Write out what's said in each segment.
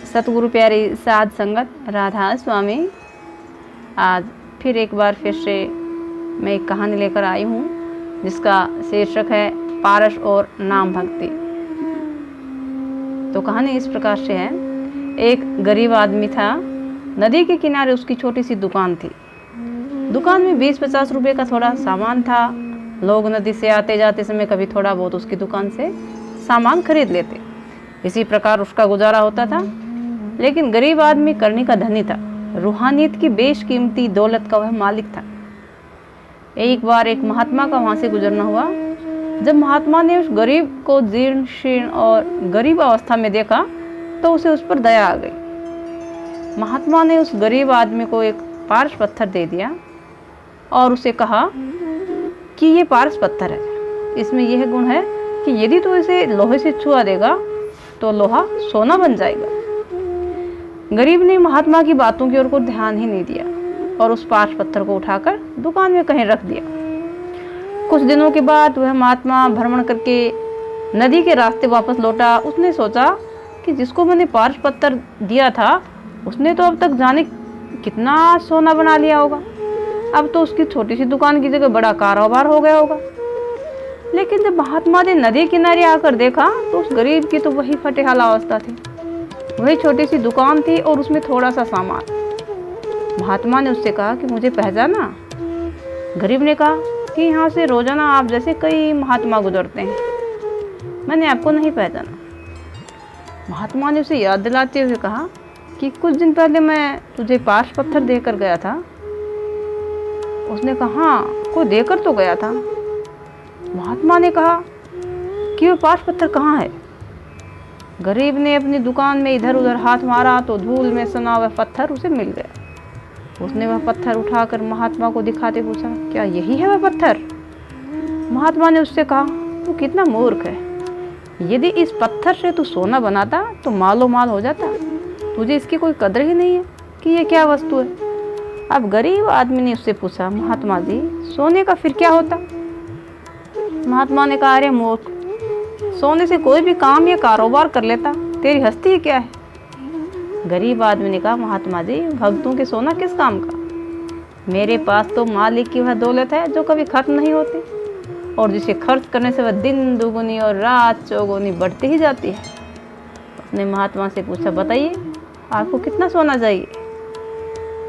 सतगुरु प्यारी साध संगत राधा स्वामी। आज फिर एक बार फिर से मैं एक कहानी लेकर आई हूँ जिसका शीर्षक है पारस और नाम भक्ति। तो कहानी इस प्रकार से है। एक गरीब आदमी था। नदी के किनारे उसकी छोटी सी दुकान थी। दुकान में 20-50 रुपए का थोड़ा सामान था। लोग नदी से आते जाते समय कभी थोड़ा बहुत उसकी दुकान से सामान खरीद लेते। इसी प्रकार उसका गुजारा होता था। लेकिन गरीब आदमी करनी का धनी था। रूहानियत की बेशकीमती दौलत का वह मालिक था। एक बार एक महात्मा का वहां से गुजरना हुआ। जब महात्मा ने उस गरीब को जीर्ण शीर्ण और गरीब अवस्था में देखा तो उसे उस पर दया आ गई। महात्मा ने उस गरीब आदमी को एक पारस पत्थर दे दिया और उसे कहा कि ये पारस पत्थर है। इसमें यह गुण है कि यदि तू इसे लोहे से छुआ देगा तो लोहा सोना बन जाएगा। गरीब ने महात्मा की बातों की ओर को ध्यान ही नहीं दिया और उस पारस पत्थर को उठाकर दुकान में कहीं रख दिया। कुछ दिनों के बाद वह महात्मा भ्रमण करके नदी के रास्ते वापस लौटा। उसने सोचा कि जिसको मैंने पारस पत्थर दिया था उसने तो अब तक जाने कितना सोना बना लिया होगा। अब तो उसकी छोटी सी दुकान की जगह बड़ा कारोबार हो गया होगा। लेकिन जब महात्मा ने नदी किनारे आकर देखा तो उस गरीब की तो वही फटेहाल अवस्था थी। वही छोटी सी दुकान थी और उसमें थोड़ा सा सामान। महात्मा ने उससे कहा कि मुझे पहचाना? गरीब ने कहा कि यहाँ से रोजाना आप जैसे कई महात्मा गुजरते हैं, मैंने आपको नहीं पहचाना। महात्मा ने उसे याद दिलाते हुए कहा कि कुछ दिन पहले मैं तुझे पारस पत्थर देकर गया था। उसने कहा हाँ, कोई देकर तो गया था। महात्मा ने कहा कि वह पारस पत्थर कहाँ है? गरीब ने अपनी दुकान में इधर उधर हाथ मारा तो धूल में सना हुआ पत्थर उसे मिल गया। उसने वह पत्थर उठाकर महात्मा को दिखाते पूछा, क्या यही है वह पत्थर? महात्मा ने उससे कहा, तू कितना मूर्ख है। यदि इस पत्थर से तू सोना बनाता तो मालो माल हो जाता। तुझे इसकी कोई कदर ही नहीं है कि ये क्या वस्तु है। अब गरीब आदमी ने उससे पूछा, महात्मा जी सोने का फिर क्या होता? महात्मा ने कहा, अरे मूर्ख, सोने से कोई भी काम या कारोबार कर लेता, तेरी हस्ती क्या है? गरीब आदमी ने कहा, महात्मा जी भक्तों के सोना किस काम का? मेरे पास तो मालिक की वह दौलत है जो कभी खत्म नहीं होती और जिसे खर्च करने से वह दिन दुगुनी और रात चौगुनी बढ़ती ही जाती है। उसने महात्मा से पूछा, बताइए आपको कितना सोना चाहिए?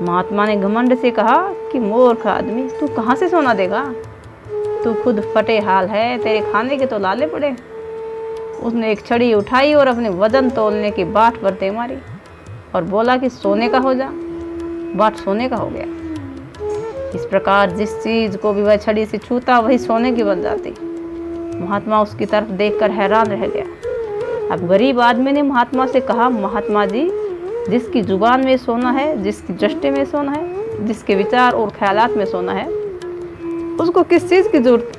महात्मा ने घमंड से कहा कि मूर्ख आदमी, तू कहाँ से सोना देगा? तू खुद फटे हाल है, तेरे खाने के तो लाले पड़े। उसने एक छड़ी उठाई और अपने वजन तोलने की बाट पर दे मारी और बोला कि सोने का हो जा। बाट सोने का हो गया। इस प्रकार जिस चीज को भी वह छड़ी से छूता वही सोने की बन जाती। महात्मा उसकी तरफ देखकर हैरान रह गया। अब गरीब आदमी ने महात्मा से कहा, महात्मा जी जिसकी जुबान में सोना है, जिसकी दृष्टि में सोना है, जिसके विचार और ख्यालात में सोना है, उसको किस चीज़ की जरूरत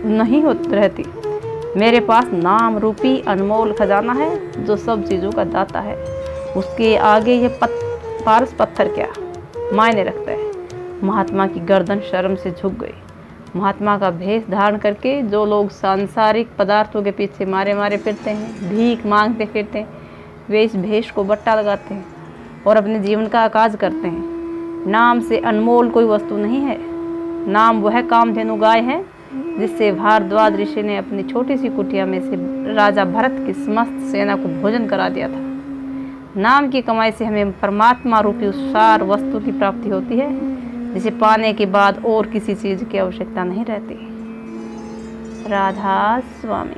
नहीं होती रहती। मेरे पास नाम रूपी अनमोल खजाना है जो सब चीज़ों का दाता है। उसके आगे ये पारस पत्थर क्या मायने रखता है। महात्मा की गर्दन शर्म से झुक गई। महात्मा का भेष धारण करके जो लोग सांसारिक पदार्थों के पीछे मारे मारे फिरते हैं, भीख मांगते फिरते हैं, वे इस भेष को बट्टा लगाते हैं और अपने जीवन का आगाज करते हैं। नाम से अनमोल कोई वस्तु नहीं है। नाम वह कामधेनु गाय है जिससे भारद्वाज ऋषि ने अपनी छोटी सी कुटिया में से राजा भरत की समस्त सेना को भोजन करा दिया था। नाम की कमाई से हमें परमात्मा रूपी उस सार वस्तु की प्राप्ति होती है जिसे पाने के बाद और किसी चीज की आवश्यकता नहीं रहती। राधा स्वामी।